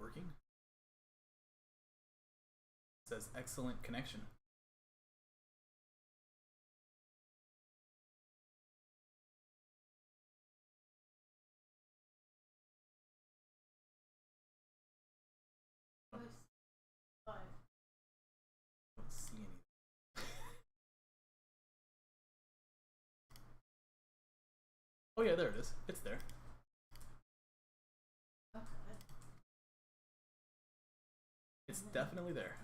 working? It says excellent connection. Don't see anything. Oh yeah, there it is. It's there. It's definitely there.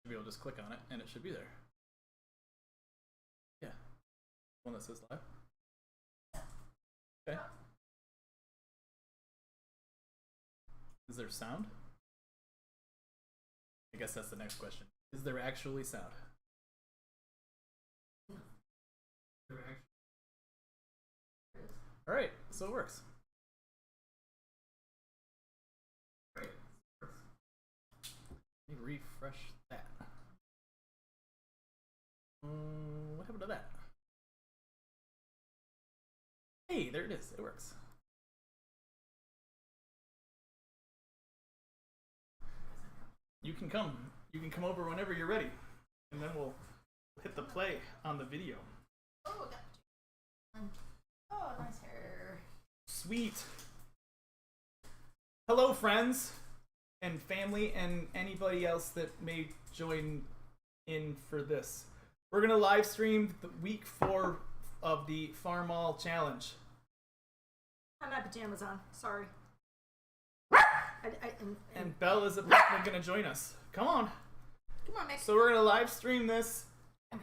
Maybe I'll just click on it and it should be there. Yeah. One that says live. Okay. Is there sound? I guess that's the next question. Is there actually sound? Alright, so it works. Great. Let me refresh that. What happened to that? Hey, there it is. It works. You can come over whenever you're ready, and then we'll hit the play on the video. Oh, got you. Oh, nice hair. Sweet. Hello, friends and family and anybody else that may join in for this. We're gonna live stream the week 4 of the Farmall challenge. I have my pajamas on. Sorry. And Belle is apparently gonna join us. Come on. Come on, Mick. So we're gonna live stream this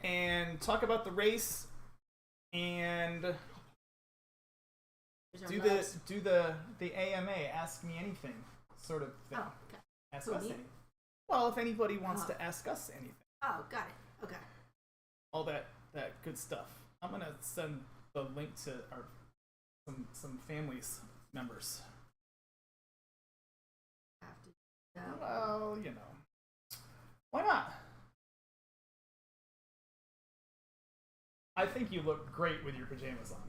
and talk about the race and do the AMA, ask me anything sort of thing. Oh, okay. Ask Who, us me? anything. Well, if anybody wants to ask us anything. Oh, got it. Okay. All that good stuff. I'm gonna send the link to our some families members. Have to do that. Well, you know, why not? I think you look great with your pajamas on.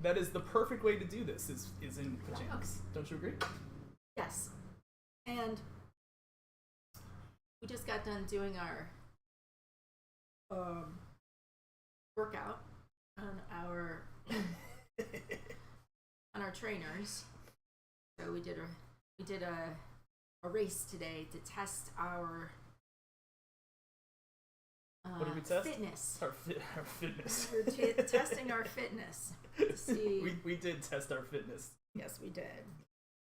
That is the perfect way to do this. Is in pajamas. Don't you agree? Yes. And we just got done doing our workout on our on our trainers. So we did a race today to test our what did we test? Fitness. Our fitness. We're testing our fitness to see. We did test our fitness. Yes, we did.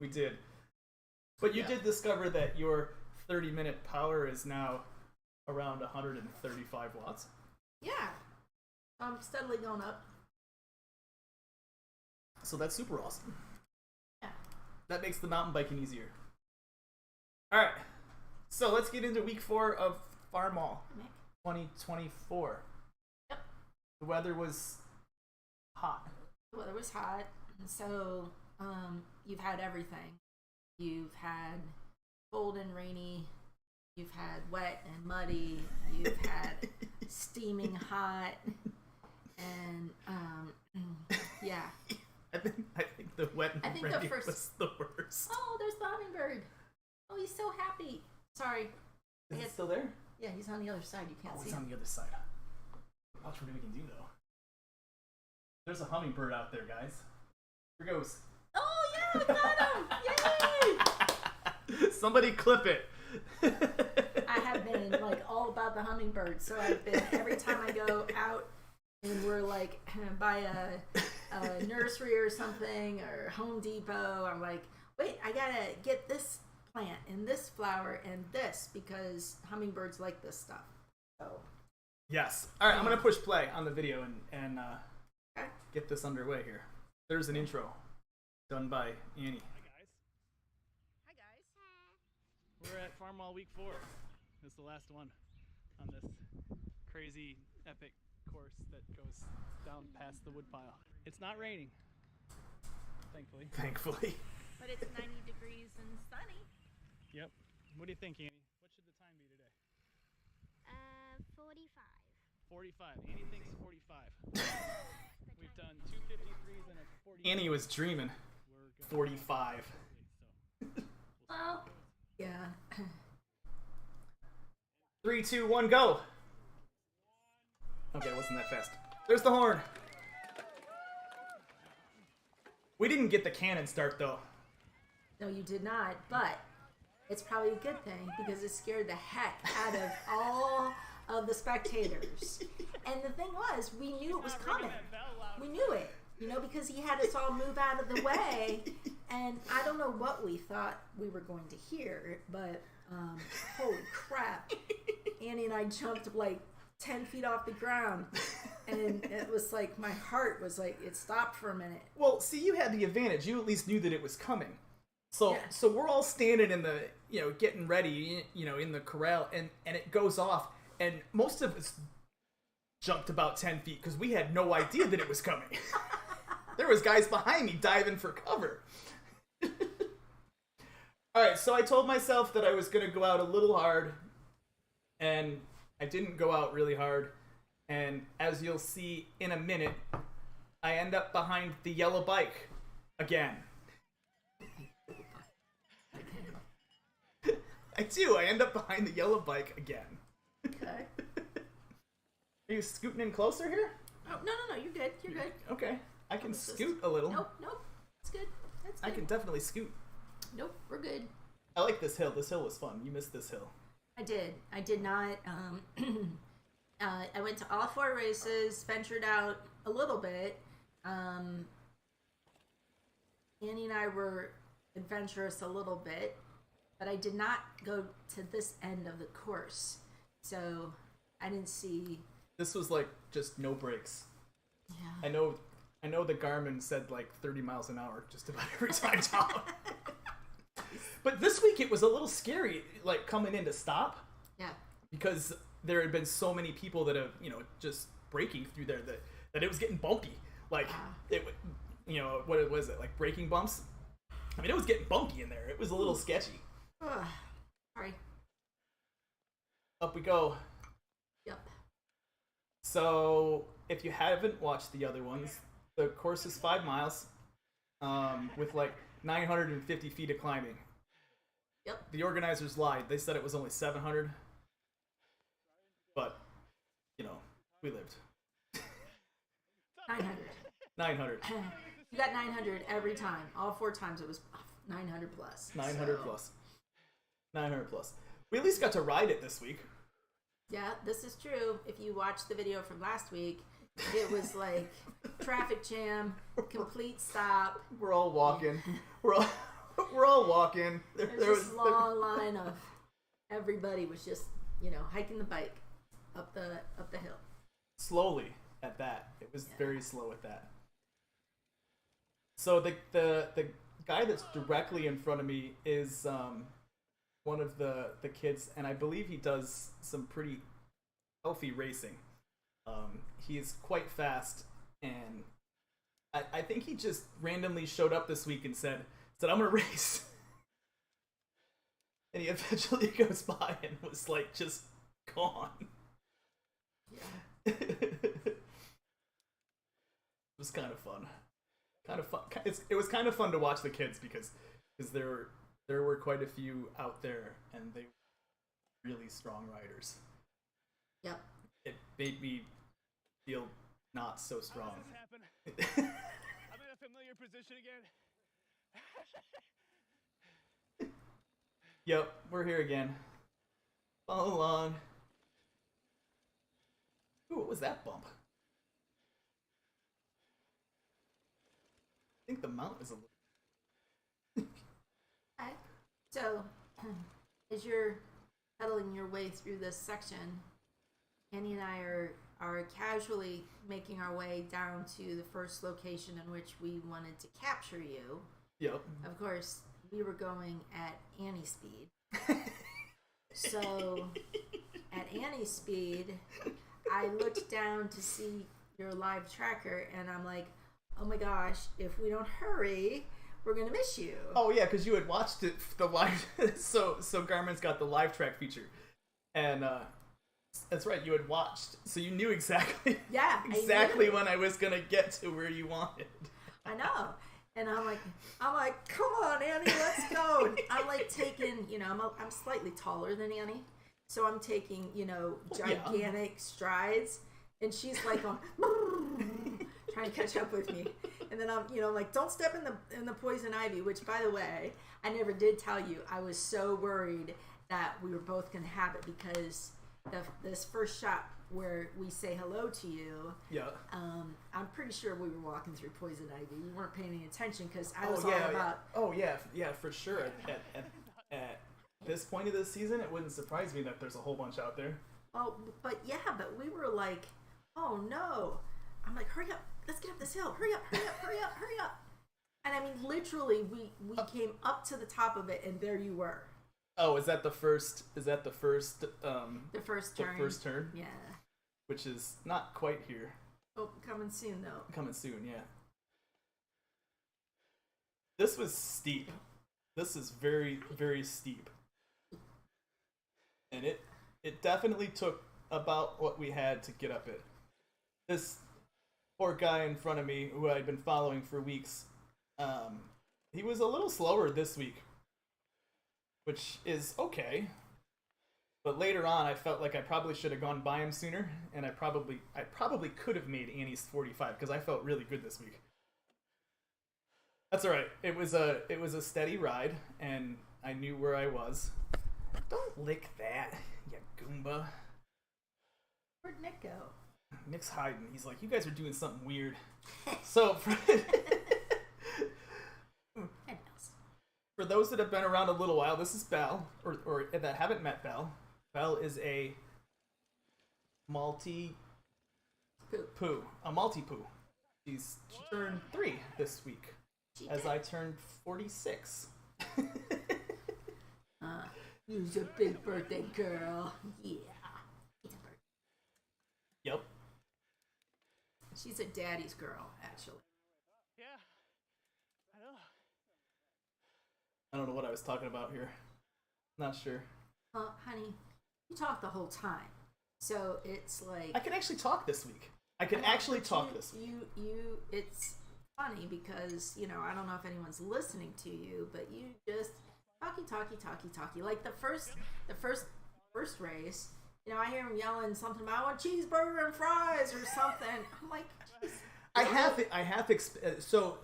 We did. But you did discover that your 30-minute power is now around 135 watts. Yeah. I'm steadily going up. So that's super awesome. Yeah. That makes the mountain biking easier. All right. So let's get into week 4 of Farmall 2024. Yep. The weather was hot. The weather was hot, and so you've had everything. You've had cold and rainy. You've had wet and muddy. You've had steaming hot, and yeah. I think the wet and rainy was the worst. Oh, there's the hummingbird. Oh, he's so happy. Sorry. Is it still there? Yeah, he's on the other side. You can't see he's him. on the other side. Watch what we can do though. There's a hummingbird out there, guys. Here goes. Oh yeah, we got him! Yay! Somebody clip it. I have been like all about the hummingbird, so I've been every time I go out and we're like by a nursery or something or Home Depot, I'm like, wait, I gotta get this plant and this flower and this because hummingbirds like this stuff. So yes. All right, I'm gonna push play on the video and okay. get this underway here. There's an intro done by Annie. Hi guys. We're at Farmall week 4. This is the last one on this crazy epic course that goes down past the woodpile. It's not raining, thankfully. Thankfully. But it's 90 degrees and sunny. Yep. What do you think, Annie? What should the time be today? 45. 45. Annie thinks 45. We've done 253s and a 40. Annie was dreaming. 45. Well, yeah. 3, 2, 1, go! Okay, it wasn't that fast. There's the horn! We didn't get the cannon start, though. No, you did not, but it's probably a good thing because it scared the heck out of all of the spectators. And the thing was, we knew it was coming. We knew it, because he had us all move out of the way. And I don't know what we thought we were going to hear, but holy crap. Annie and I jumped like 10 feet off the ground. And it was like, my heart was like, it stopped for a minute. Well, see, you had the advantage. You at least knew that it was coming. So, Yeah. so we're all standing in the, getting ready, in the corral, and it goes off, and most of us jumped about 10 feet because we had no idea that it was coming. There was guys behind me diving for cover. All right, so I told myself that I was going to go out a little hard, and I didn't go out really hard. And as you'll see in a minute, I end up behind the yellow bike again. I do. I end up behind the yellow bike again. Okay. Are you scooting in closer here? Oh, no, you're good. You're good. Okay. I can This is- scoot a little. Nope. It's good. That's good. I can definitely scoot. Nope, we're good. I like this hill. This hill was fun. You missed this hill. I did. I did not. I went to all 4 races, ventured out a little bit. Annie and I were adventurous a little bit, but I did not go to this end of the course. So I didn't see. This was like just no brakes. Yeah. I know the Garmin said like 30 miles an hour just about every time down. But this week it was a little scary, like coming in to stop. Yeah. Because there had been so many people that have, just breaking through there that it was getting bumpy. Like, what was it? Like braking bumps? I mean, it was getting bumpy in there. It was a little sketchy. Ugh. Sorry. Up we go. Yep. So, if you haven't watched the other ones, the course is 5 miles, with like 950 feet of climbing. Yep. The organizers lied. They said it was only 700. But, we lived. 900. 900. You got 900 every time. All 4 times it was 900 plus. 900 So, plus. 900 plus. We at least got to ride it this week. Yeah, this is true. If you watch the video from last week, it was like traffic jam, complete stop. We're all walking. We're all walking. There's this long line of everybody was just, hiking the bike up the hill. Slowly at that. It was very slow at that. So the guy that's directly in front of me is one of the kids, and I believe he does some pretty healthy racing. He's quite fast, and I think he just randomly showed up this week and said I'm gonna race. And he eventually goes by and was like just gone. Yeah. It was kind of fun. It was kind of fun to watch the kids because there were quite a few out there, and they were really strong riders. Yep. It made me feel not so strong. How does this happen? I'm in a familiar position again. Yep, we're here again. Follow along. Ooh, what was that bump? I think the mount is a little... Okay. So, as you're pedaling your way through this section, Annie and I are casually making our way down to the first location in which we wanted to capture you. Yep. Of course, we were going at Annie's speed. So, at Annie's speed, I looked down to see your live tracker, and I'm like, oh my gosh, if we don't hurry, we're gonna miss you. Oh yeah, because you had watched it, the live. so Garmin's got the live track feature, and that's right, you had watched, so you knew exactly. Yeah, exactly when I was gonna get to where you wanted. I know. And I'm like, come on, Annie, let's go. And I'm like taking, I'm slightly taller than Annie, so I'm taking, gigantic strides, and she's like on trying to catch up with me. And then I'm, like, don't step in the poison ivy. Which, by the way, I never did tell you. I was so worried that we were both gonna have it because this first shot where we say hello to you. Yeah. I'm pretty sure we were walking through poison ivy. We weren't paying any attention because I Oh, was yeah, all about. Oh yeah, for sure. At this point of the season, it wouldn't surprise me that there's a whole bunch out there. Oh, but we were like, oh no. I'm like, hurry up, let's get up this hill. Hurry up. And I mean, literally, we came up to the top of it, and there you were. Oh, is that the first? The first turn. The first turn. Yeah. Which is not quite here. Oh, coming soon though. Coming soon, yeah. This was steep. This is very, very steep. And it definitely took about what we had to get up it. This poor guy in front of me, who I'd been following for weeks, he was a little slower this week, which is okay. But later on, I felt like I probably should have gone by him sooner, and I probably could have made Annie's 45 because I felt really good this week. That's all right. It was a steady ride, and I knew where I was. Don't lick that, you Goomba. Where'd Nick go? Nick's hiding. He's like, you guys are doing something weird. So, for those that have been around a little while, this is Belle, or that haven't met Belle. Belle is a multi-poo. A multi-poo. She turned 3 this week, as I turned 46. You're a big birthday girl. Yeah. Yep. She's a daddy's girl, actually. Yeah, I know. I don't know what I was talking about here. Not sure. Honey, you talk the whole time. So it's like... I can actually talk this week. I can actually talk this week. It's funny because, I don't know if anyone's listening to you, but you just talky. Like the first race, I hear him yelling something about, I want cheeseburger and fries or something. I'm like, jeez. So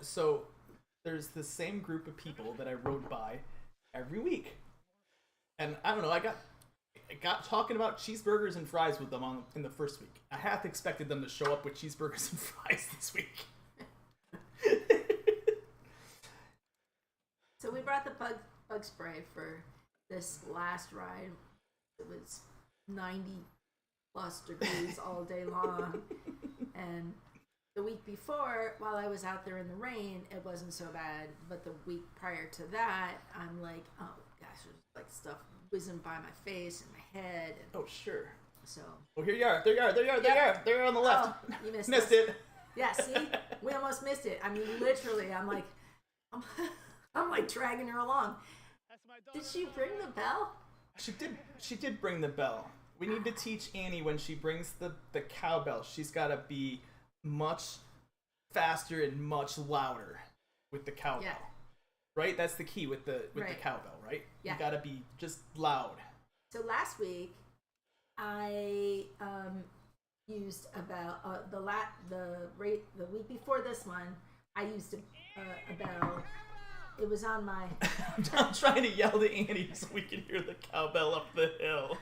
there's the same group of people that I rode by every week. And I don't know, I got talking about cheeseburgers and fries with them in the first week. I half expected them to show up with cheeseburgers and fries this week. So we brought the bug spray for this last ride. It was 90 plus degrees all day long. And the week before, while I was out there in the rain, it wasn't so bad. But the week prior to that, I'm like, oh gosh, there's like stuff whizzing by my face and my head. And oh, sure. So. Oh, here you are. There you are. They're on the left. Oh, you missed it. Yeah, see? We almost missed it. I mean, literally, I'm like dragging her along. Did she bring the bell? She did bring the bell. We need to teach Annie when she brings the cowbell. She's got to be much faster and much louder with the cowbell. Yeah. Right? That's the key with the cowbell, right? Yeah. You got to be just loud. So last week, I used about the week before this one, I used a bell. It was on my... I'm trying to yell to Annie so we can hear the cowbell up the hill.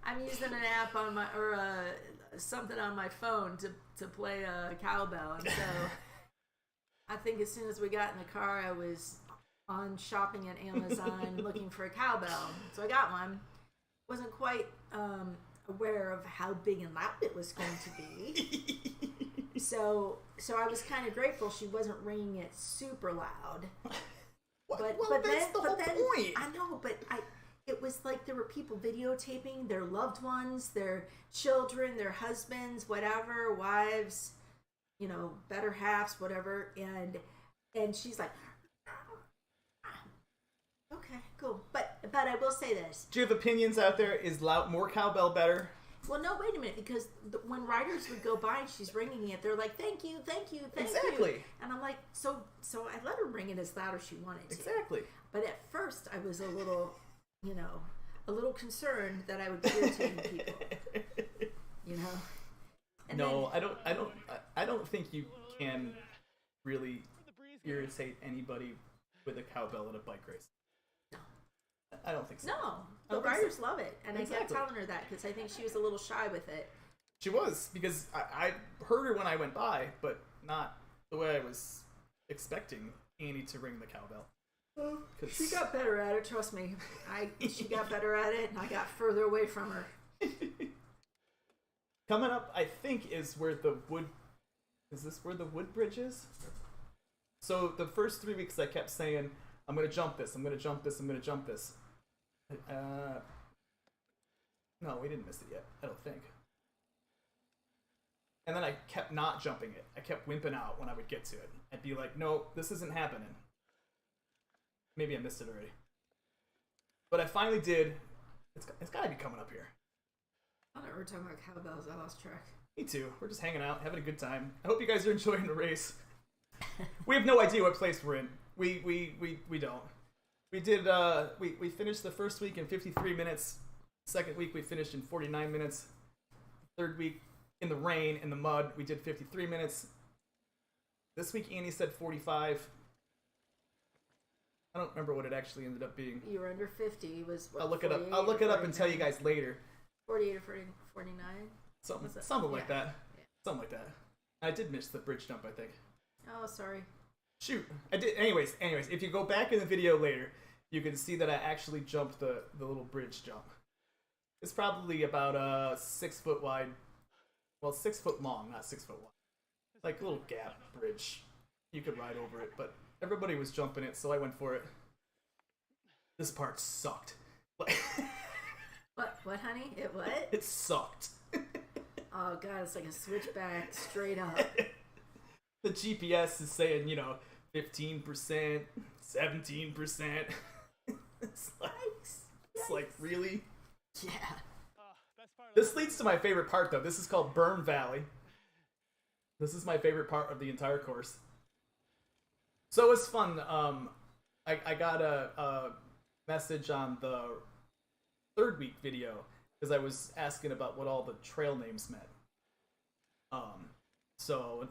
I'm using an app on my... or something on my phone to play a cowbell. And so I think as soon as we got in the car, I was on shopping at Amazon looking for a cowbell. So I got one. Wasn't quite aware of how big and loud it was going to be. So I was kind of grateful she wasn't ringing it super loud. But that's the whole point. I know, but it was like there were people videotaping their loved ones, their children, their husbands, whatever, wives, better halves, whatever, and she's like, okay, cool. But I will say this. Do you have opinions out there? Is more cowbell better? Well, no, wait a minute, because when riders would go by and she's ringing it, they're like, thank you, thank you, thank you. Exactly. And I'm like, so I let her ring it as loud as she wanted to. Exactly. But at first, I was a little, a little concerned that I would be irritating people. And no, I don't think you can really irritate anybody with a cowbell at a bike race. No. I don't think so. No, the riders love it, and I kept telling her that because I think she was a little shy with it. She was, because I heard her when I went by, but not the way I was expecting Annie to ring the cowbell. She got better at it, trust me. She got better at it, and I got further away from her. Coming up, I think, is where the wood... Is this where the wood bridge is? So the first 3 weeks I kept saying, I'm going to jump this, I'm going to jump this, I'm going to jump this. No, we didn't miss it yet, I don't think. And then I kept not jumping it. I kept wimping out when I would get to it. I'd be like, no, this isn't happening. Maybe I missed it already. But I finally did. It's got to be coming up here. I thought we were talking about cowbells. I lost track. Me too. We're just hanging out, having a good time. I hope you guys are enjoying the race. We have no idea what place we're in. We don't. We did. We finished the first week in 53 minutes. Second week we finished in 49 minutes. Third week in the rain, in the mud, we did 53 minutes. This week Annie said 45. I don't remember what it actually ended up being. You were under 50. It was what, I'll look it up. I'll look it up and tell you guys later. 48 or 49? Something like that. Yeah. Something like that. I did miss the bridge jump, I think. Oh, sorry. Shoot. I did. Anyways, if you go back in the video later, you can see that I actually jumped the little bridge jump. It's probably about 6 foot wide. Well, 6 foot long, not 6 foot wide. Like a little gap bridge. You could ride over it, but everybody was jumping it, so I went for it. This part sucked. What, honey? It what? It sucked. Oh, God, it's like a switchback straight up. The GPS is saying, 15%, 17%. It's like, really? Yeah. This leads to my favorite part, though. This is called Berm Valley. This is my favorite part of the entire course. So it was fun. I got a message on the third week video because I was asking about what all the trail names meant. So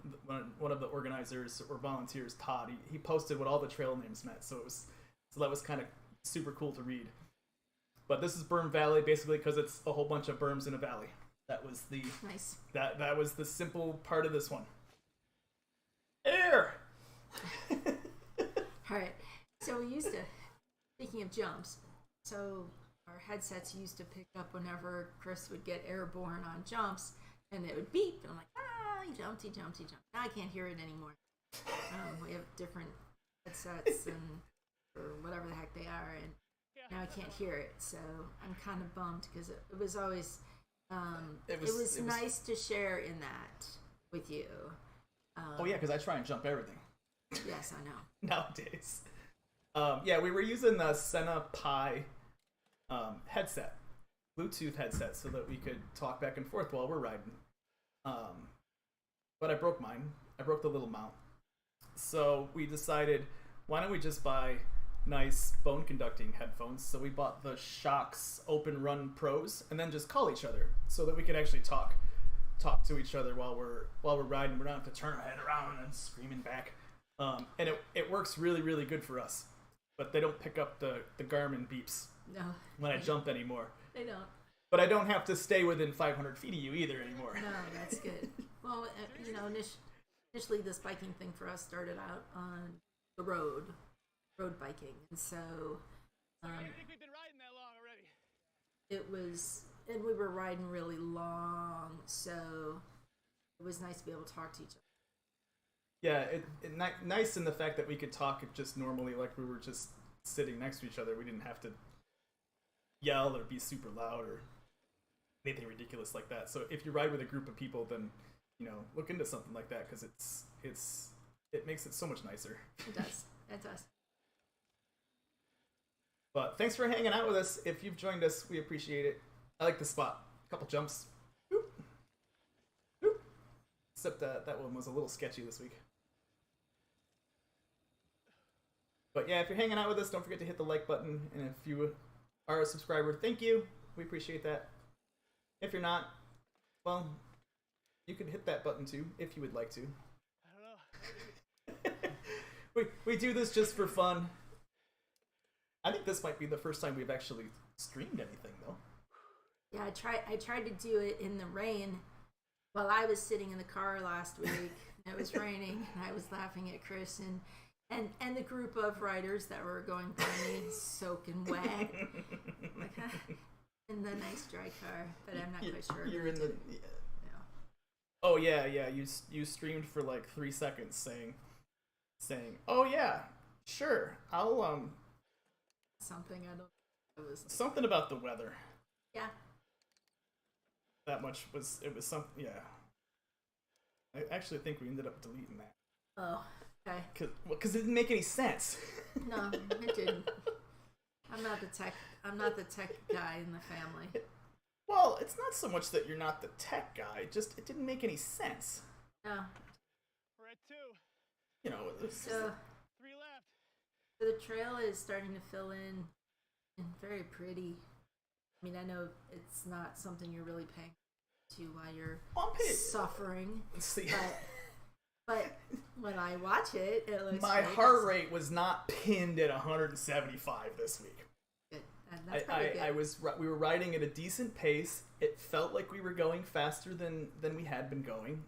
one of the organizers or volunteers, Todd, he posted what all the trail names meant. So that was kind of super cool to read. But this is Berm Valley basically because it's a whole bunch of berms in a valley. That was the nice. That was the simple part of this one. Air. All right. So we used to, speaking of jumps, so our headsets used to pick up whenever Chris would get airborne on jumps, and it would beep, and I'm like, he jumped, he jumped, he jumped. Now I can't hear it anymore. We have different headsets or whatever the heck they are, and now I can't hear it. So I'm kind of bummed because it was always, it was nice to share in that with you. Oh yeah, because I try and jump everything. Yes, I know. Nowadays. Yeah, we were using the Senna Pi headset, Bluetooth headset, so that we could talk back and forth while we're riding. But I broke mine. I broke the little mount. So we decided, why don't we just buy nice bone conducting headphones? So we bought the Shocks Open Run Pros, and then just call each other so that we could actually talk to each other while we're riding. We don't have to turn our head around and screaming back. And it works really, really good for us. But they don't pick up the Garmin beeps when I jump anymore. They don't. But I don't have to stay within 500 feet of you either anymore. No, that's good. Well, initially this biking thing for us started out on the road biking. And so I think we've been riding that long already. It was, and we were riding really long, so it was nice to be able to talk to each other. Yeah, nice in the fact that we could talk just normally, like we were just sitting next to each other. We didn't have to yell or be super loud or anything ridiculous like that. So if you ride with a group of people, then look into something like that because it makes it so much nicer. It does. It does. But thanks for hanging out with us. If you've joined us, we appreciate it. I like the spot. A couple jumps. except that one was a little sketchy this week. But yeah, if you're hanging out with us, don't forget to hit the like button. And if you are a subscriber, thank you. We appreciate that. If you're not, well, you can hit that button too, if you would like to. I don't know. we do this just for fun. I think this might be the first time we've actually streamed anything, though. Yeah, I tried to do it in the rain while I was sitting in the car last week. It was raining, and I was laughing at Chris and the group of riders that were going by me, soaking wet, like, in the nice dry car. But I'm not quite sure. You're in the. Yeah. Oh yeah. You streamed for like 3 seconds, saying, "Oh yeah, sure, I'll Something I don't. It was something about the weather." Yeah. That much was something. Yeah. I actually think we ended up deleting that. Oh. Okay. Because it didn't make any sense. No, it didn't. I'm not the tech guy in the family. Well, it's not so much that you're not the tech guy, just it didn't make any sense. No. We're at 2. You know, it's So 3 left. the trail is starting to fill in and very pretty. I mean, I know it's not something you're really paying to while you're suffering, see. but when I watch it, it looks My great. heart rate was not pinned at 175 this week. Good. And that's pretty good. We were riding at a decent pace. It felt like we were going faster than we had been going.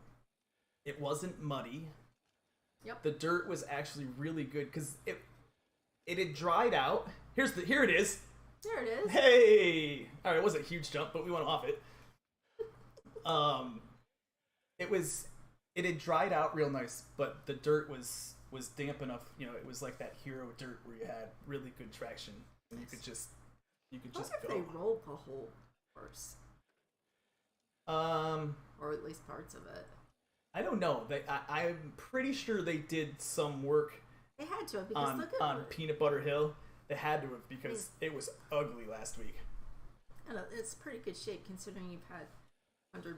It wasn't muddy. Yep. The dirt was actually really good because it had dried out. Here it is. There it is. Hey! Alright, it wasn't a huge jump, but we went off it. It had dried out real nice, but the dirt was damp enough, you know, it was like that hero dirt where you had really good traction and you could just I go. wonder if they rolled the whole course. Or at least parts of it. I don't know. I'm pretty sure they did some work They had to have, because look at on Peanut Butter Hill. They had to have, because it was ugly last week. I don't know, it's pretty good shape considering you've had 100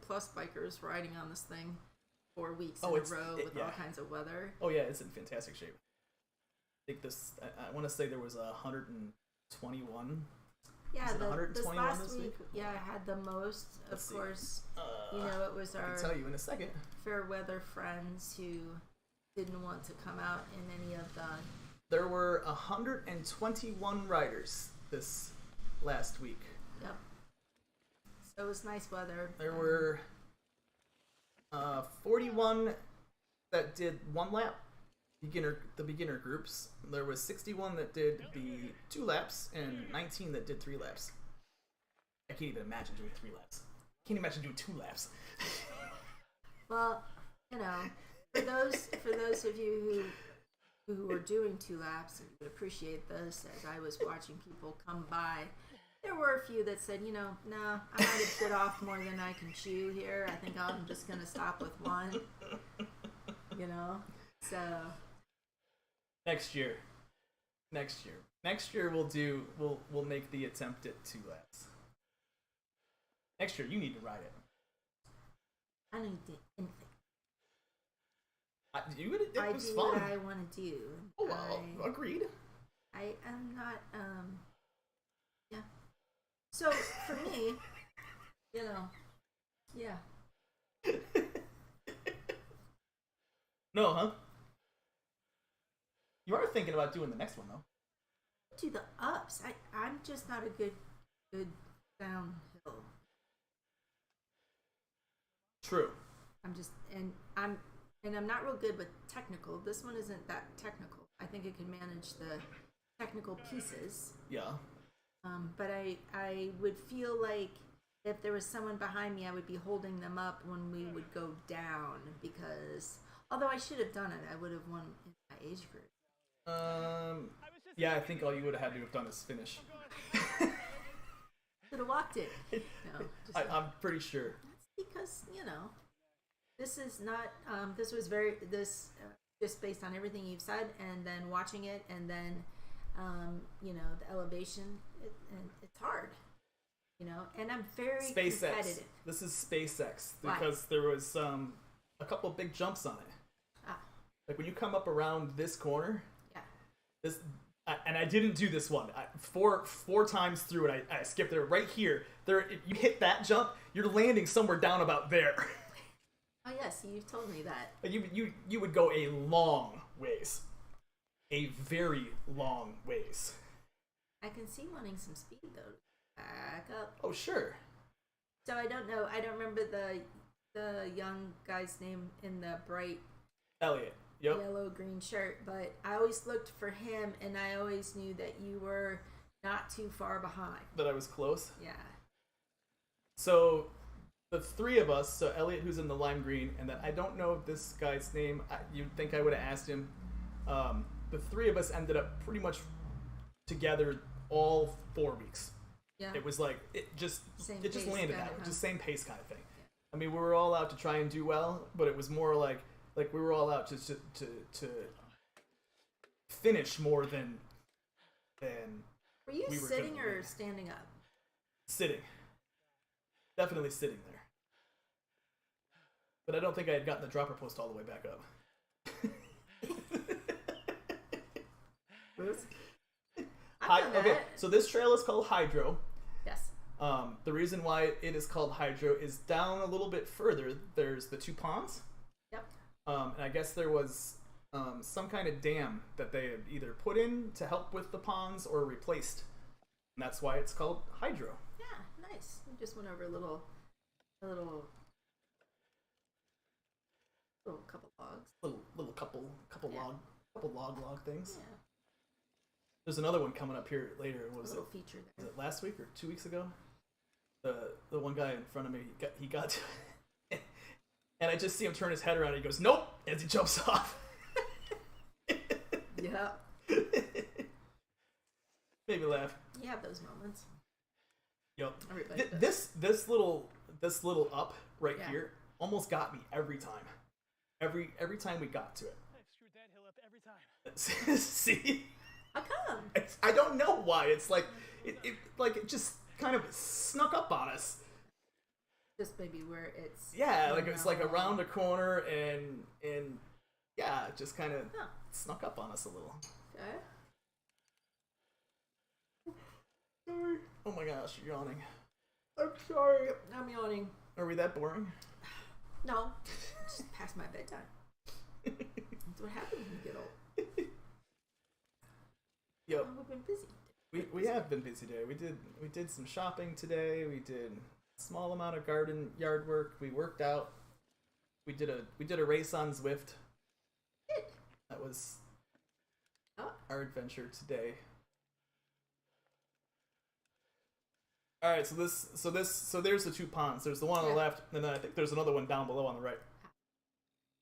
plus bikers riding on this thing 4 weeks in a row with all kinds of weather. Oh yeah, it's in fantastic shape. I think I want to say there was 121. Yeah, this last this week, yeah, I had the most. Of course, you know, it was I our can tell you in a second. fair weather friends who didn't want to come out in any of the. There were 121 riders this last week. Yep. So it was nice weather. There were 41 that did 1 lap, the beginner groups. There was 61 that did the 2 laps and 19 that did 3 laps. I can't even imagine doing 3 laps. I can't imagine doing 2 laps. Well, you know, for those of you who were doing 2 laps and would appreciate this, as I was watching people come by, there were a few that said, you know, no, I might have bit off more than I can chew here. I think I'm just gonna stop with 1. You know, so Next year we'll make the attempt at 2 laps. Next year you need to ride it. I don't do anything. I do fun. what I want to do. Oh well, agreed. I am not. Yeah. So for me, you know, yeah. No, huh? You are thinking about doing the next one though. Do the ups. I'm just not a good downhill. True. I'm not real good with technical. This one isn't that technical. I think it can manage the technical pieces. Yeah. But I would feel like if there was someone behind me, I would be holding them up when we would go down, because although I should have done it, I would have won in my age group. Yeah, I think all you would have had to have done is finish. Could have walked it. No, I'm pretty sure. That's because, you know, this is not. This was just based on everything you've said, and then watching it, and then, you know, the elevation. And it's hard. You know, and I'm very SpaceX. competitive. This is SpaceX Why? because there was a couple big jumps on it. Ah. Like when you come up around this corner. Yeah. This. And I didn't do this one. Four times through it, I skipped it. Right here, there, you hit that jump, you're landing somewhere down about there. Oh yes, you've told me that. But you would go a long ways, a very long ways. I can see wanting some speed though. Back up. Oh sure. So I don't know. I don't remember the young guy's name in the bright Elliot. Yep. yellow green shirt, but I always looked for him, and I always knew that you were not too far behind. That I was close. Yeah. So the three of us, so Elliot, who's in the lime green, and then I don't know this guy's name. You'd think I would have asked him. The three of us ended up pretty much together all 4 weeks. Yeah. It was like it just landed out, huh? just same pace kind of thing. Yeah. I mean, we were all out to try and do well, but it was more like we were all out to finish more than Were you we were sitting gonna or win. standing up? Sitting. Definitely sitting there. But I don't think I had gotten the dropper post all the way back up. Okay, so this trail is called Hydro. Yes. The reason why it is called Hydro is down a little bit further. There's the 2 ponds. Yep. And I guess there was some kind of dam that they had either put in to help with the ponds or replaced. And that's why it's called Hydro. Yeah, nice. We just went over a little couple logs. Little couple Yeah. log things. Yeah. There's another one coming up here later. A Was little feature there. it last week or 2 weeks ago? The one guy in front of me, he got to it. And I just see him turn his head around and he goes, "Nope," as he jumps off. Yeah. Made me laugh. You have those moments. Yep. Everybody does. This little up right Yeah. here almost got me every time. Every time we got to it. I've screwed that hill up every time. See? How come? I don't know why. It's like it just kind of snuck up on us. Just maybe where it's Yeah, like it's like around a corner and yeah, it just kind of snuck up on us a little. Okay. Sorry. Oh my gosh, you're yawning. I'm sorry. I'm yawning. Are we that boring? No, just past my bedtime. That's what happens when you get old. Yep. Oh, we've been busy. We have been busy today. We did some shopping today. We did a small amount of yard work. We worked out. We did a race on Zwift. Good. That was Oh. our adventure today. All right, so there's the 2 ponds. There's the one on the left, and then I think there's another one down below on the right.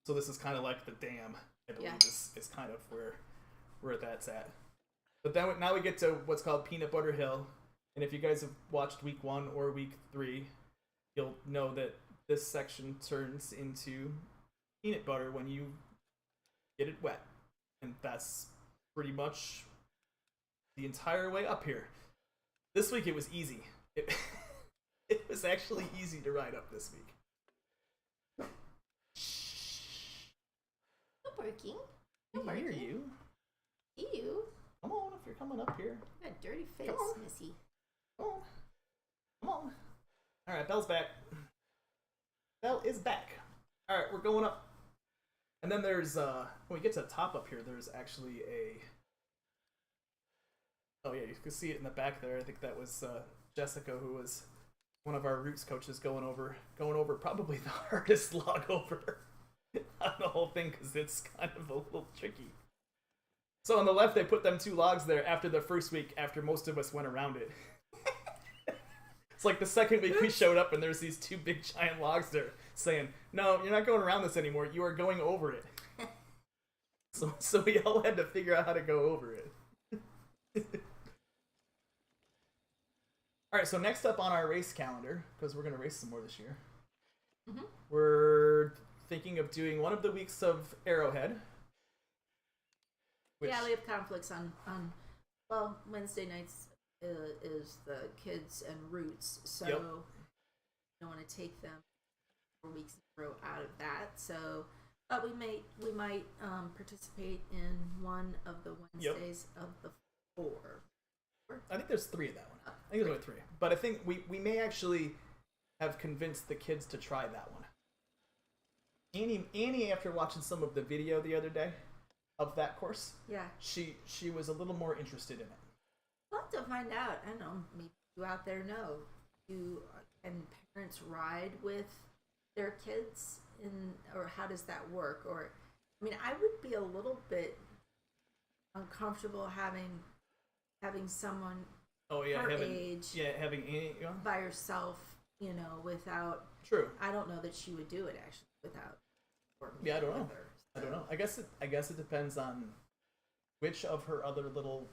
So this is kind of like the dam, I believe, is kind of where that's at. But then now we get to what's called Peanut Butter Hill, and if you guys have watched week 1 or week 3, you'll know that this section turns into peanut butter when you get it wet, and that's pretty much the entire way up here. This week it was easy. It was actually easy to ride up this week. I'm working. I hear you. You. Come on, if you're coming up here. You got a dirty face, Come on. Missy. Come on. Come on. Alright, Belle's back. Belle is back. Alright, we're going up. And then there's, when we get to the top up here, there's actually oh yeah, you can see it in the back there. I think that was Jessica, who was one of our roots coaches, going over probably the hardest log over on the whole thing, because it's kind of a little tricky. So on the left, they put them 2 logs there after the first week, after most of us went around it. It's like the second week we showed up and there's these 2 big giant logs there saying, "No, you're not going around this anymore. You are going over it." So we all had to figure out how to go over it. Alright, so next up on our race calendar, because we're going to race some more this year, we're thinking of doing one of the weeks of Arrowhead. Yeah, we have conflicts on well, Wednesday nights is the kids and roots. So Yep. I don't want to take them 4 weeks in a row out of that. So, but we might participate in one of the Wednesdays of the 4. I think there's 3 of that one. I think there's only 3. But I think we may actually have convinced the kids to try that one. Annie, after watching some of the video the other day of that course, Yeah. she was a little more interested in it. We'll have to find out. I don't know. Maybe you out there know. Can parents ride with their kids or how does that work? Or, I mean, I would be a little bit uncomfortable having someone Oh yeah, her having age having Annie. by herself, without. True. I don't know that she would do it actually without. Yeah, I don't know. with her, I don't so. know. I guess it depends on which of her other little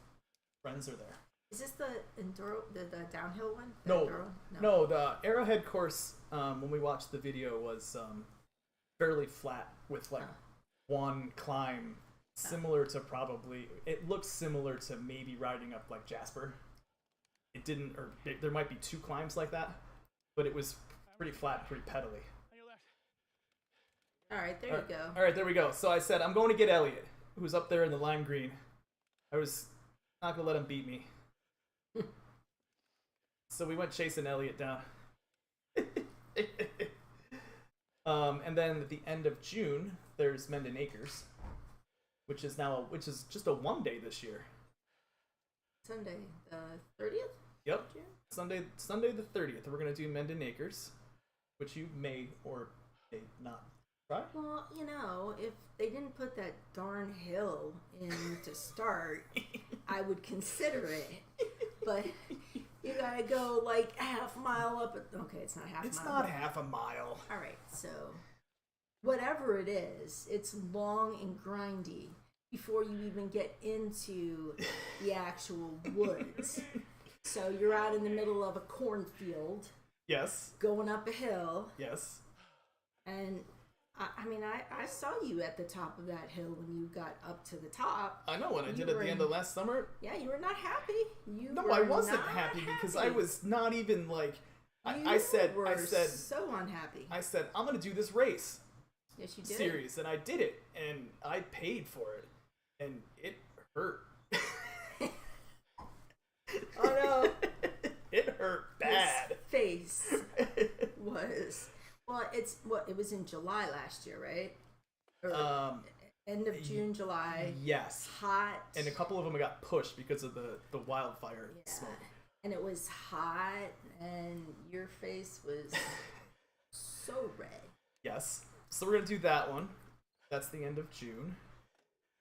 friends are there. Is this the enduro, the downhill one? The No, enduro? no. The Arrowhead course, when we watched the video, was fairly flat with like one climb, similar to probably. It looks similar to maybe riding up like Jasper. It didn't, or there might be 2 climbs like that, but it was pretty flat, pretty pedally. All right, there you go. All right, there we go. So I said I'm going to get Elliot, who's up there in the lime green. I was not gonna let him beat me. So we went chasing Elliot down. And then at the end of June, there's Mendon Acres, which is just a 1 day this year. Sunday, the 30th? Yep. June? Sunday the 30th. We're gonna do Mendon Acres, which you may or may not try. Well, if they didn't put that darn hill in to start, I would consider it. But you gotta go like half a mile up. Okay, it's not half a mile. It's not half a mile. All right, so whatever it is, it's long and grindy before you even get into the actual woods. So you're out in the middle of a cornfield. Yes. Going up a hill. Yes. And I saw you at the top of that hill when you got up to the top. I know what I did at the end of last summer. Yeah, you were not happy. I wasn't happy because I was not even like. I said so unhappy. I said I'm gonna do this race. Yes, you did. Series, and I did it, and I paid for it, and it hurt. Oh no! It hurt bad. His face was. Well, it was in July last year, right? Or end of June, July. Yes. Hot. And a couple of them got pushed because of the wildfire smoke. And it was hot, and your face was so red. Yes. So we're gonna do that one. That's the end of June.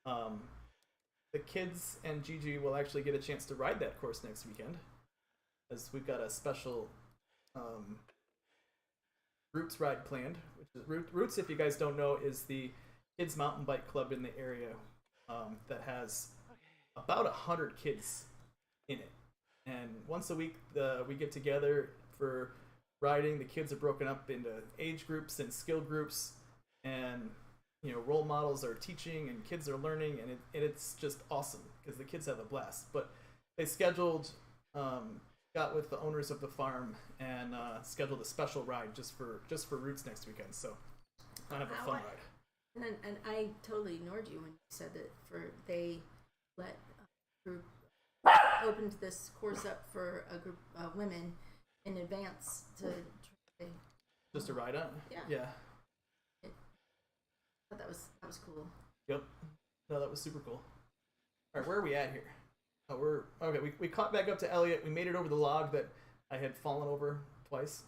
The kids and Gigi will actually get a chance to ride that course next weekend, as we've got a special Roots ride planned. Which is Roots, if you guys don't know, is the kids mountain bike club in the area that has about 100 kids in it. And once a week, we get together for riding. The kids are broken up into age groups and skill groups, and role models are teaching and kids are learning, and it's just awesome because the kids have a blast. But they scheduled, got with the owners of the farm and scheduled a special ride just for Roots next weekend. So kind of a fun ride. And I totally ignored you when you said that they let a group opened this course up for a group of women in advance to try. Just to ride on? Yeah. I thought that was cool. Yep. No, that was super cool. All right, where are we at here? Oh, we caught back up to Elliot. We made it over the log that I had fallen over twice.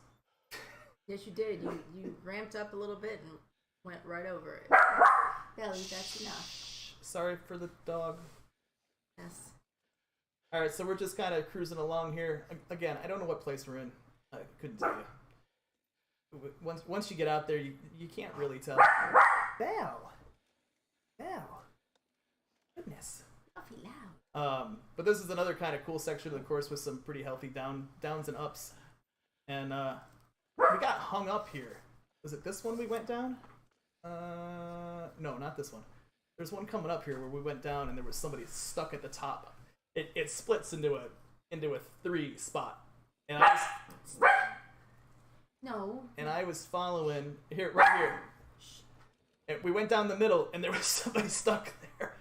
Yes, you did. You ramped up a little bit and went right over it. Ellie, that's enough. Sorry for the dog. Yes. All right, so we're just kind of cruising along here. Again, I don't know what place we're in. I couldn't tell you. Once you get out there, you can't really tell. Val. Goodness. Awfully loud. But this is another kind of cool section of the course with some pretty healthy downs and ups. And we got hung up here. Was it this one we went down? No, not this one. There's one coming up here where we went down and there was somebody stuck at the top. It splits into into a 3 spot, and I was following right here. And we went down the middle, and there was somebody stuck there.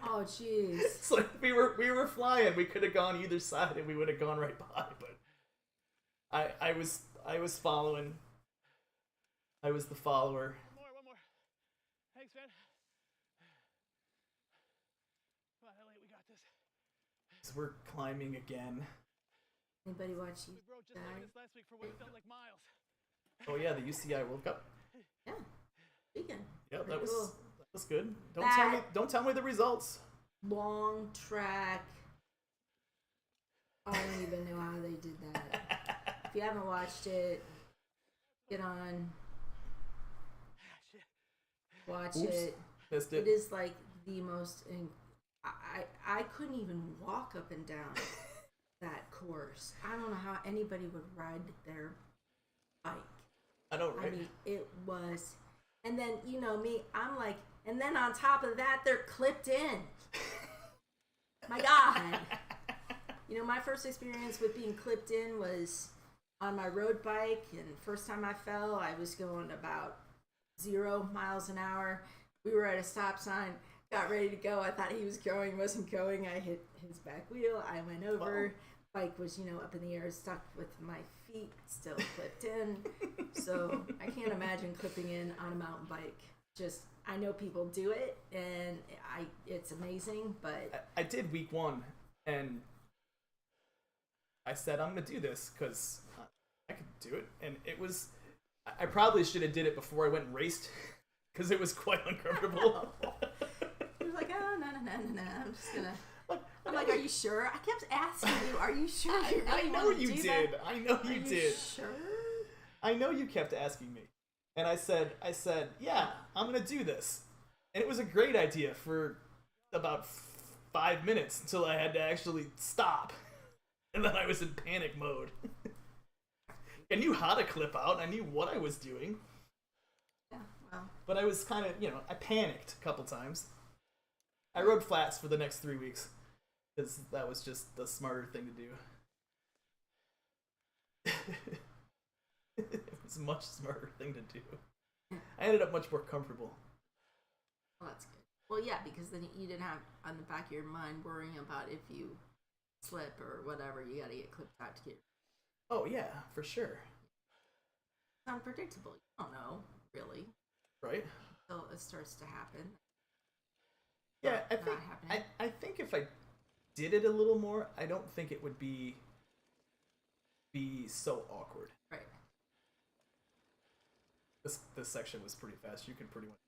Oh, jeez. It's like we were flying. We could have gone either side, and we would have gone right by. But I was following. I was the follower. One more. Thanks, man. Come on, Elliot, we got this. So we're climbing again. Anybody watch you? We rode just like this last week for what felt like miles. Oh yeah, the UCI World Cup. Yeah. Weekend. Yeah, Pretty that cool. was good. That- Don't tell me the results. Long track. I don't even know how they did that. If you haven't watched it, get on. Watch it. Missed It it. is like the most. I couldn't even walk up and down that course. I don't know how anybody would ride their bike. I know, I right? mean, it was. And then, you know me, I'm like, and then on top of that, they're clipped in. My God. You know, my first experience with being clipped in was on my road bike. And first time I fell, I was going about 0 miles an hour. We were at a stop sign, got ready to go. I thought he was going, wasn't going. I hit his back wheel. I went over. Bike was, you know, up in the air, stuck with my feet still clipped in. So I can't imagine clipping in on a mountain bike. Just, I know people do it, and it's amazing, but... I did week 1, and I said, I'm going to do this, because I could do it. And it was... I probably should have did it before I went and raced, because it was quite uncomfortable. He was like, oh, no, I'm just going to... I'm like, are you sure? I kept asking you, are you sure you really want to do that? I know you did. Are you sure? I know you kept asking me. And I said, yeah, I'm going to do this. And it was a great idea for about 5 minutes until I had to actually stop. And then I was in panic mode. I knew how to clip out. I knew what I was doing. Yeah, well. But I was kind of, I panicked a couple times. I rode flats for the next 3 weeks. Because that was just the smarter thing to do. It was a much smarter thing to do. I ended up much more comfortable. Well, that's good. Well, yeah, because then you didn't have on the back of your mind worrying about if you slip or whatever, you got to get clipped out to get. Oh yeah, for sure. It's unpredictable. You don't know, really. Right? Until it starts to happen. Yeah, Not happening. I think if I did it a little more, I don't think it would be so awkward. Right. This section was pretty fast. You could pretty much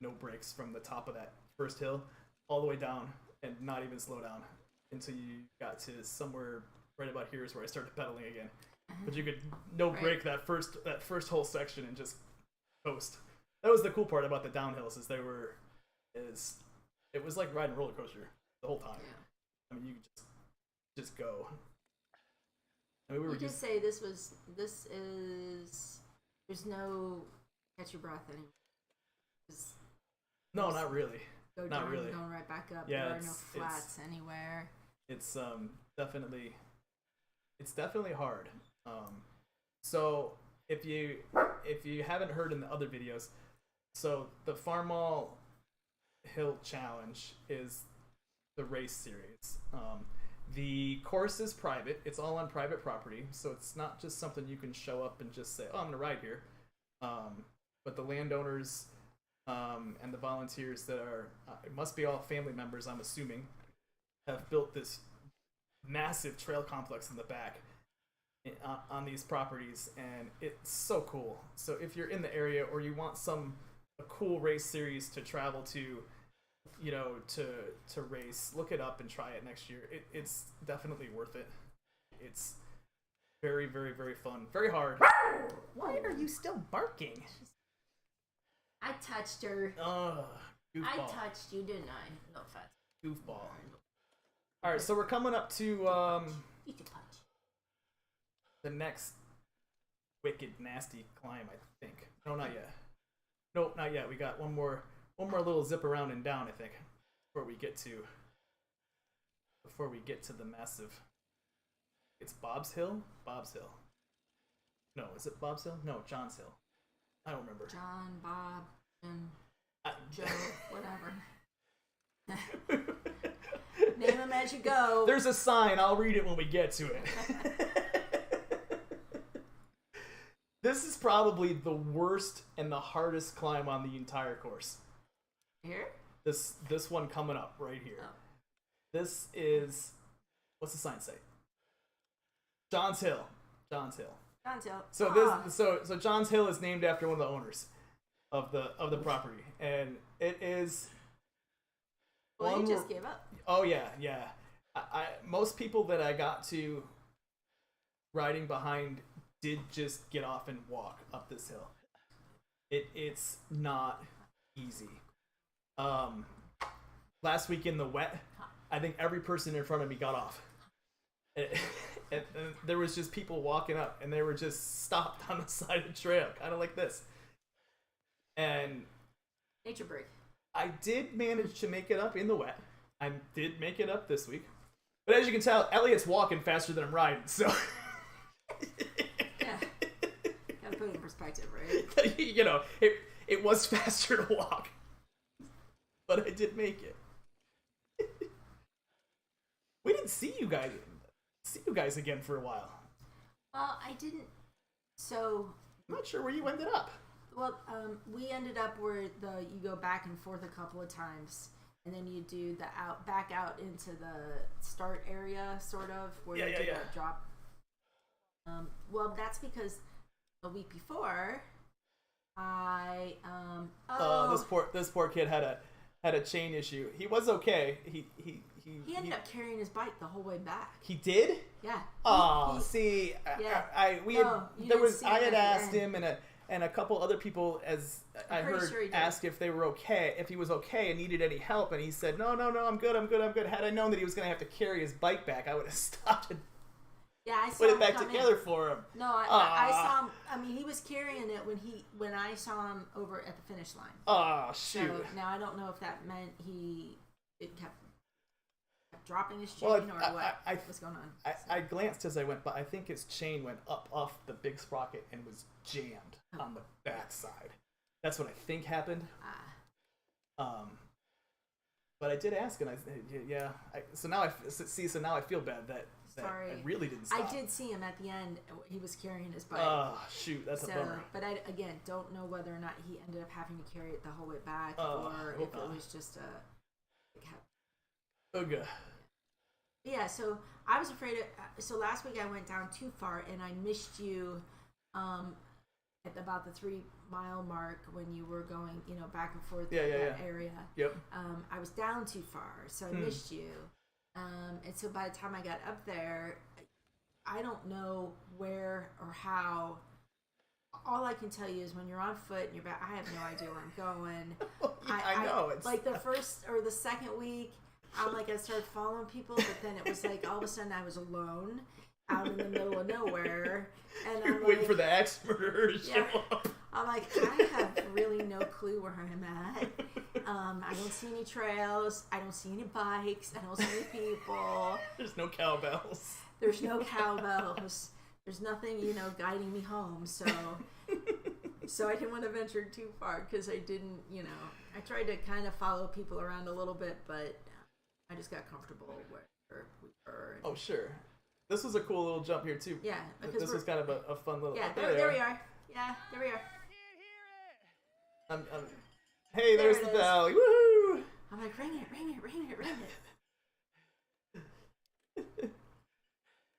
no brakes from the top of that first hill all the way down and not even slow down until you got to somewhere right about here is where I started pedaling again. But you could no brake that first whole section and just coast. That was the cool part about the downhills it was like riding a roller coaster the whole time. Yeah. I mean, you could just go. I mean, we were You could say this is there's no catch your breath anymore. No, not really. Go Not down, really. going right back up. Yeah, There are no flats anywhere. It's definitely hard. So if you haven't heard in the other videos, so the Farmall Hill Challenge is the race series. The course is private. It's all on private property, so it's not just something you can show up and just say, "Oh, I'm gonna ride here." But the landowners and the volunteers that are it must be all family members, I'm assuming, have built this massive trail complex in the back on these properties, and it's so cool. So if you're in the area or you want a cool race series to travel to, to race, look it up and try it next year. It's definitely worth it. It's very, very, very fun. Very hard. Why are you still barking? I touched her. Ugh, goofball. I touched you, didn't I? No offense. Goofball. All right, so we're coming up to You can touch. the next wicked, nasty climb, I think. No, not yet. Nope, not yet. We got one more little zip around and down, I think, before we get to the massive It's Bob's Hill? Bob's Hill. No, is it Bob's Hill? No, John's Hill. I don't remember. John, Bob, and Joe, whatever. Name them as you go. There's a sign. I'll read it when we get to it. This is probably the worst and the hardest climb on the entire course. Here? This one coming up right here. Oh. This is, what's the sign say? John's Hill. John's Hill. John's Hill. So John's Hill is named after one of the owners of the property, and it is. Well, you just gave up. Oh yeah. I most people that I got to riding behind did just get off and walk up this hill. It's not easy. Last week in the wet, I think every person in front of me got off. And there was just people walking up, and they were just stopped on the side of the trail, kind of like this. And nature break. I did manage to make it up in the wet. I did make it up this week. But as you can tell, Elliot's walking faster than I'm riding, so... Yeah. Gotta put it in perspective, right? You know, it was faster to walk. But I did make it. We didn't see you guys again for a while. Well, I didn't. So I'm not sure where you ended up. Well, we ended up where you go back and forth a couple of times, and then you do the back out into the start area, sort of where you do that drop. Well, that's because a week before, this poor kid had a chain issue. He was okay. He ended up carrying his bike the whole way back. He did? Yeah. Oh, see, yeah. I had asked him and a couple other people, as I heard, sure asked if they were okay, if he was okay and needed any help, and he said, no, I'm good. Had I known that he was going to have to carry his bike back, I would have stopped and put it back together for him. No, I saw him. I mean, he was carrying it when I saw him over at the finish line. Oh, shoot. So now I don't know if that meant it kept dropping his chain what was going on. I glanced as I went, but I think his chain went up off the big sprocket and was jammed on the backside. That's what I think happened. But I did ask, and I yeah. So now I feel bad that Sorry. I really didn't stop. I did see him at the end. He was carrying his bike. Oh, shoot. That's a bummer. But I, again, don't know whether or not he ended up having to carry it the whole way back or if it was just a... Okay. Yeah, so I was afraid of... So last week I went down too far, and I missed you at about the 3-mile mark when you were going, back and forth in that area. Yep. I was down too far, so I missed you. And so by the time I got up there, I don't know where or how. All I can tell you is when you're on foot and you're back, I have no idea where I'm going. I know. It's like the first or the second week, I started following people, but then it was like all of a sudden I was alone out in the middle of nowhere. And you're waiting for the axe murderer to show up. I'm like, I have really no clue where I'm at. I don't see any trails. I don't see any bikes. I don't see any people. There's no cowbells. There's no cowbells. There's nothing, guiding me home. So I didn't want to venture too far because I didn't, I tried to kind of follow people around a little bit, but I just got comfortable where we were. Oh, sure. This was a cool little jump here, too. Yeah. This was kind of a fun little... Yeah, there we are. Yeah, there we are. Hey, there's the bell. Woohoo! I'm like, ring it.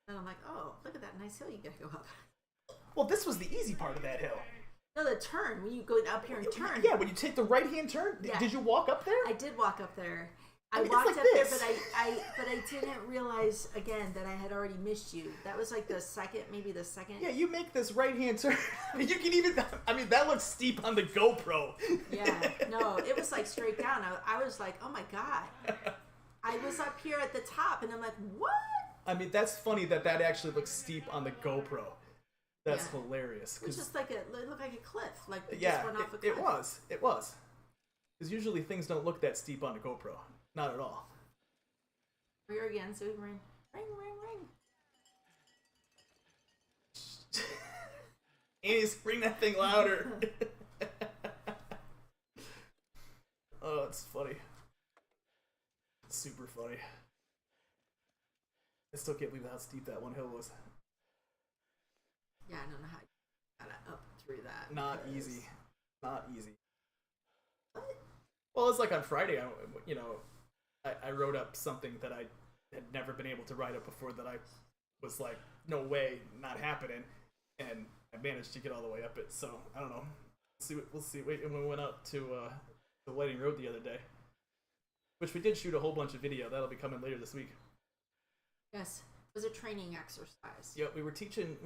And I'm like, oh, look at that nice hill you gotta go up. Well, this was the easy part of that hill. No, the turn, when you go up here and turn. Yeah, when you take the right-hand turn. Yeah. Did you walk up there? I did walk up there. I walked up there, but I didn't realize again that I had already missed you. That was like maybe the second. Yeah, you make this right-hand turn. You can even. That looks steep on the GoPro. Yeah, no, it was like straight down. I was like, oh my god. I was up here at the top, and I'm like, what? That's funny that actually looks steep on the GoPro. That's hilarious. It was just like it looked like a cliff, like it just went off a cliff. It was. Because usually things don't look that steep on a GoPro. Not at all. Here again, so ring. Annie's, bring that thing louder. Oh, it's funny. Super funny. I still can't believe how steep that one hill was. Yeah, I don't know how you got up through that. Not because- easy. Not easy. What? Well, it's like on Friday, I wrote up something that I had never been able to write up before that I was like, no way, not happening. And I managed to get all the way up it, so I don't know. We'll see. Wait, and we went up to the Whiting Road the other day, which we did shoot a whole bunch of video. That'll be coming later this week. Yes, it was a training exercise. Yep, we were teaching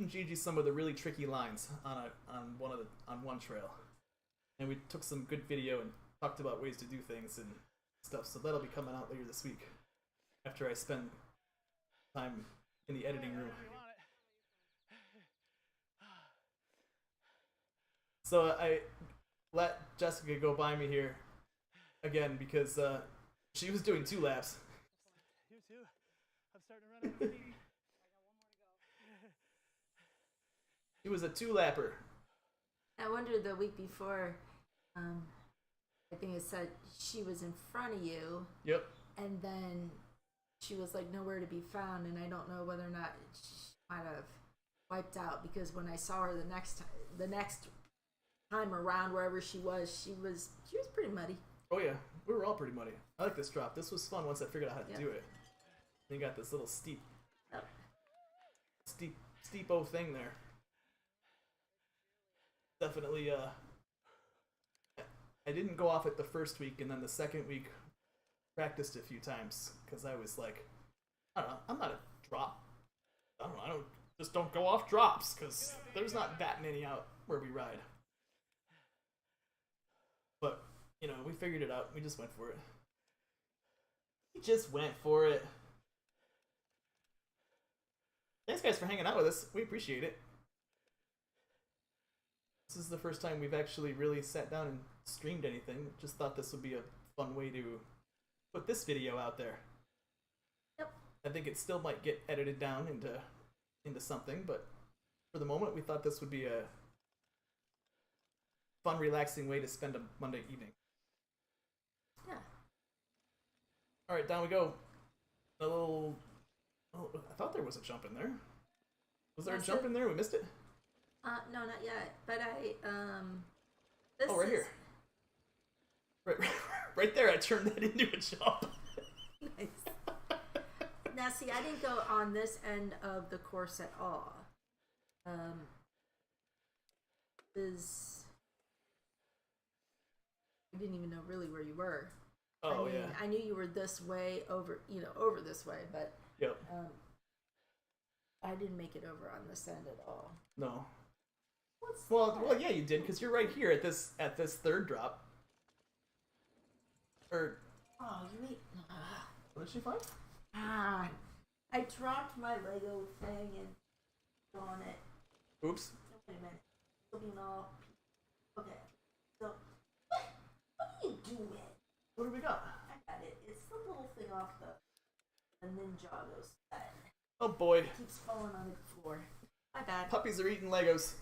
Gigi some of the really tricky lines on one trail, and we took some good video and talked about ways to do things and stuff. So that'll be coming out later this week, after I spend time in the editing room. So I let Jessica go by me here again because she was doing 2 laps. You too. I'm starting to run out of speed. She was a 2-lapper. I wondered the week before, I think it said she was in front of you, Yep. and then she was like nowhere to be found, and I don't know whether or not she might have wiped out, because when I saw her the next time around, wherever she was pretty muddy. Oh yeah, we were all pretty muddy. I like this drop. This was fun once I figured out how to do it. Then you got this little steep steepo thing there. Definitely, I didn't go off it the first week, and then the second week practiced a few times because I was like, I don't know, I'm not a drop. I don't go off drops because there's not that many out where we ride. But we figured it out. We just went for it. Thanks, guys, for hanging out with us. We appreciate it. This is the first time we've actually really sat down and streamed anything. Just thought this would be a fun way to put this video out there. Yep. I think it still might get edited down into something, but for the moment, we thought this would be a fun, relaxing way to spend a Monday evening. Yeah. All right, down we go. A little. Oh, I thought there was a jump in there. Was there a jump in there? We missed it. No, not yet. But this Right here. Right there. I turned that into a jump. Nice. Now, see, I didn't go on this end of the course at all. I didn't even know really where you were. Oh, I mean, I knew you were this way over this way, but Yep. I didn't make it over on this end at all. No. What's Well, yeah, you did, because you're right here at this third drop. Oh, you ate. What did she find? I dropped my Lego thing and on it. Oops. Wait a minute. It'll be all. Okay. So, what are you doing? What do we got? I got it. It's the little thing off the Ninjago set. Oh boy. It keeps falling on the floor. My bad. Puppies are eating Legos.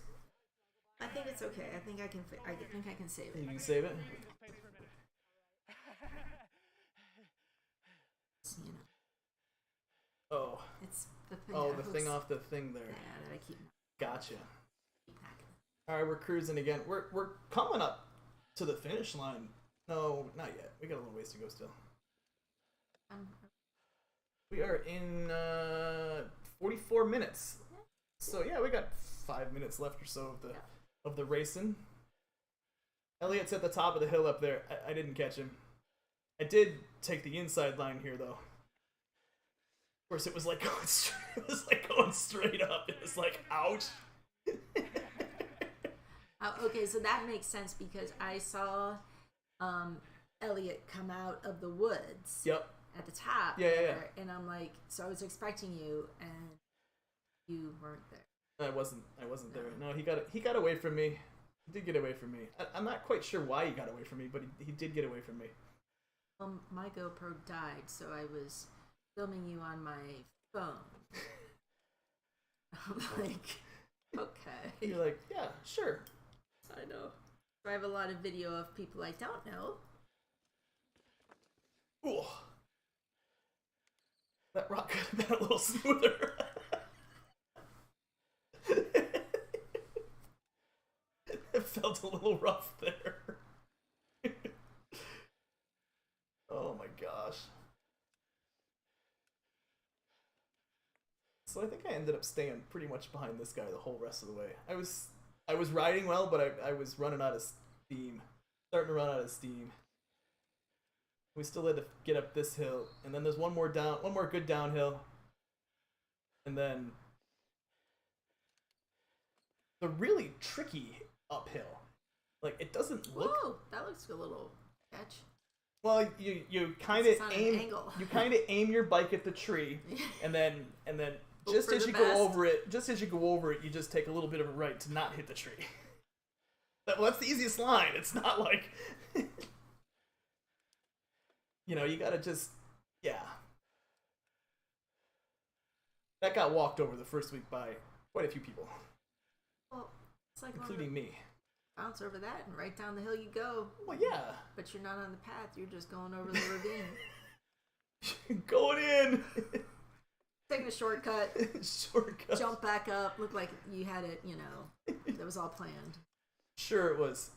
I think it's okay. I think I can save You it. can save it. You know, Oh. it's the thing. Oh, that the thing hooks- off the thing there. Yeah, that I keep Gotcha. packing. All right, we're cruising again. We're coming up to the finish line. No, not yet. We got a little ways to go still. We are in 44 minutes. So yeah, we got 5 minutes left or so of the racing. Elliot's at the top of the hill up there. I didn't catch him. I did take the inside line here though. Of course, it was like going straight up. It was like, ouch. Okay, so that makes sense because I saw Elliot come out of the woods. Yep. At the top. Yeah. And I'm like, so I was expecting you, and you weren't there. I wasn't there. No, he got away from me. He did get away from me. I'm not quite sure why he got away from me, but he did get away from me. My GoPro died, so I was filming you on my phone. I'm like, okay. You're like, yeah, sure. I know. I have a lot of video of people I don't know. Ooh. That rock could have been a little smoother. It felt a little rough there. Oh my gosh. So I think I ended up staying pretty much behind this guy the whole rest of the way. I was riding well, but I was running out of steam. Starting to run out of steam. We still had to get up this hill, and then there's one more good downhill. And then the really tricky uphill. Like, it doesn't look. Whoa, that looks a little sketch. Well, you kind of aim your bike at the tree, and then just as you go over it, you just take a little bit of a right to not hit the tree. Well, that's the easiest line. It's not like you gotta just That got walked over the first week by quite a few people. Well, it's like including me. Bounce over that and right down the hill you go. Well, yeah. But you're not on the path. You're just going over the ravine. Going in. Taking a shortcut. Shortcut. Jump back up. Look like you had it, that was all planned. Sure it was.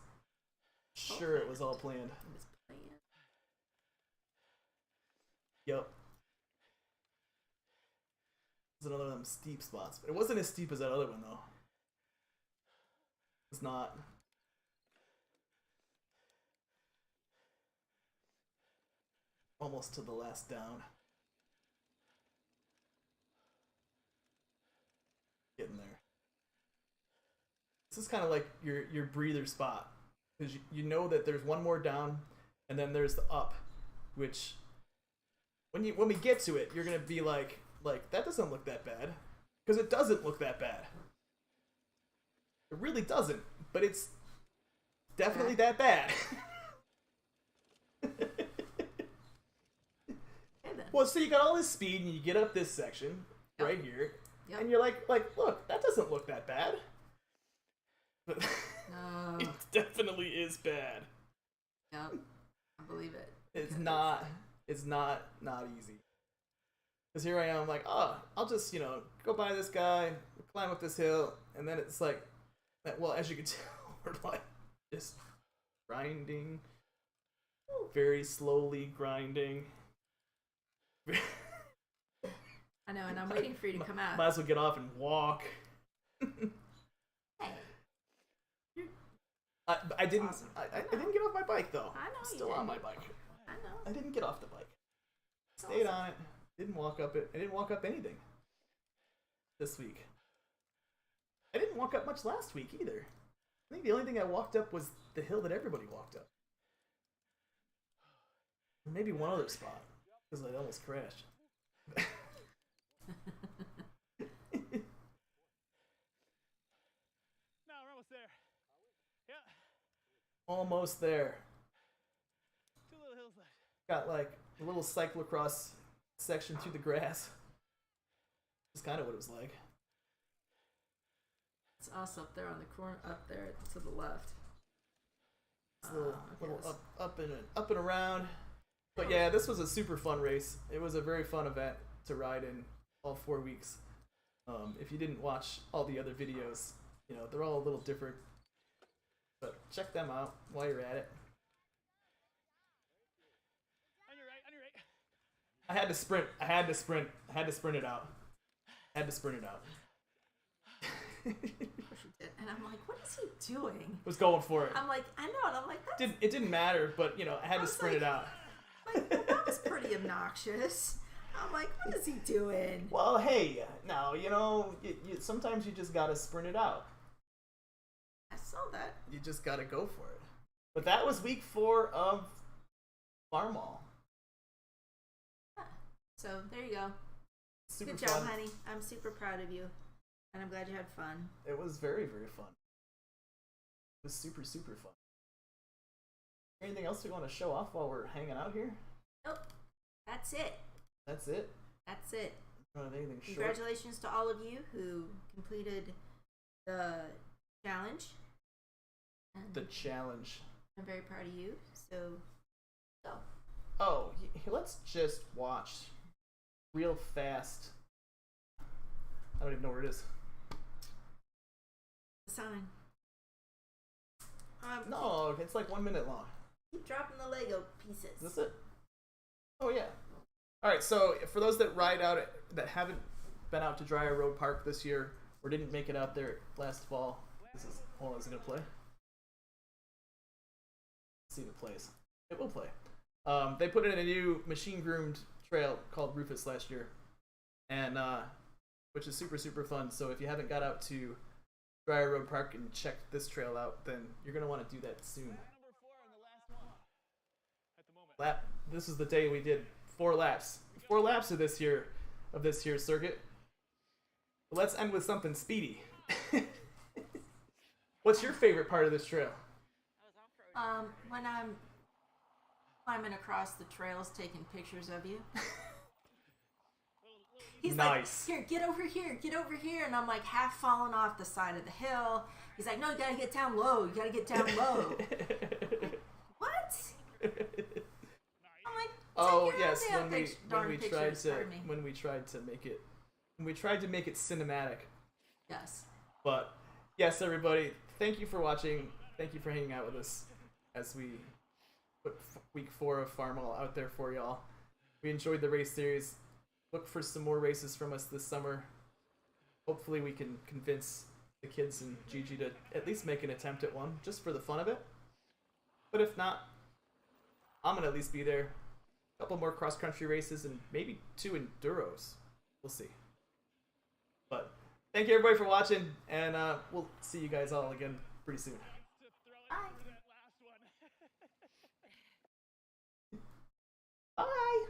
Sure it was all planned. It was planned. Yep. It was another of them steep spots. But it wasn't as steep as that other one, though. It's not. Almost to the last down. Getting there. This is kind of like your breather spot, because you know that there's one more down, and then there's the up, which when we get to it, you're gonna be like that doesn't look that bad, because it doesn't look that bad. It really doesn't, but it's definitely that bad. Well, so you got all this speed, and you get up this section right here, and you're like, look, that doesn't look that bad. But No. it definitely is bad. Yep. I believe it. It's not easy. Because here I am, like, I'll just, go by this guy, climb up this hill, and then it's like, well, as you can tell, we're like just grinding, very slowly grinding. I know, and I'm waiting for you to come out. Might as well get off and walk. Hey. I didn't. Awesome. I didn't get off my bike though. I know I'm you still didn't. on my bike. I know. I didn't get off the bike. That's Stayed awesome. on it. Didn't walk up it. I didn't walk up anything this week. I didn't walk up much last week either. I think the only thing I walked up was the hill that everybody walked up. Maybe one other spot, because I almost crashed. No, we're almost there. Yeah. Almost there. 2 little hills left. Got like a little cyclocross section through the grass. That's kind of what it was like. It's us up there on the corner, up there to the left. It's a little up and around. But yeah, this was a super fun race. It was a very fun event to ride in all 4 weeks. If you didn't watch all the other videos, they're all a little different. But check them out while you're at it. On your right, on your right. I had to sprint it out. And I'm like, what is he doing? Was going for it. I'm like, I know, and I'm like, that's It didn't matter, but I had to sprint it out. like, well, that was pretty obnoxious. I'm like, what is he doing? Well, hey, now sometimes you just gotta sprint it out. I saw that. You just gotta go for it. But that was week 4 of Farmall. So there you go. Super Good fun. job, honey. I'm super proud of you, and I'm glad you had fun. It was very, very fun. It was super, super fun. Anything else we want to show off while we're hanging out here? Nope. That's it. That's it? That's it. Anything short. Congratulations to all of you who completed the challenge. And The challenge. I'm very proud of you. So, go. Oh, let's just watch real fast. I don't even know where it is. The sign. No, it's like 1 minute long. Keep dropping the Lego pieces. Is this it? Oh yeah. All right. So for those that ride out that haven't been out to Dryer Road Park this year or didn't make it out there last fall, this is. Hold on, is it gonna play? Let's see if it plays. It will play. They put in a new machine groomed trail called Rufus last year, and which is super fun. So if you haven't got out to Dryer Road Park and checked this trail out, then you're gonna want to do that soon. This is the day we did 4 laps. 4 laps of this year's circuit. But let's end with something speedy. What's your favorite part of this trail? When I'm climbing across the trails, taking pictures of you. He's Nice. like, here, get over here. And I'm like half falling off the side of the hill. He's like, no, you gotta get down low. You gotta get down low. What? I'm like, Oh yes, when we tried to make it cinematic. Yes. But yes, everybody, thank you for watching. Thank you for hanging out with us as we put week 4 of Farmall out there for y'all. We enjoyed the race series. Look for some more races from us this summer. Hopefully we can convince the kids and Gigi to at least make an attempt at one, just for the fun of it. But if not, I'm going to at least be there. A couple more cross-country races and maybe 2 enduros. We'll see. But thank you everybody for watching, and we'll see you guys all again pretty soon. Bye. Bye!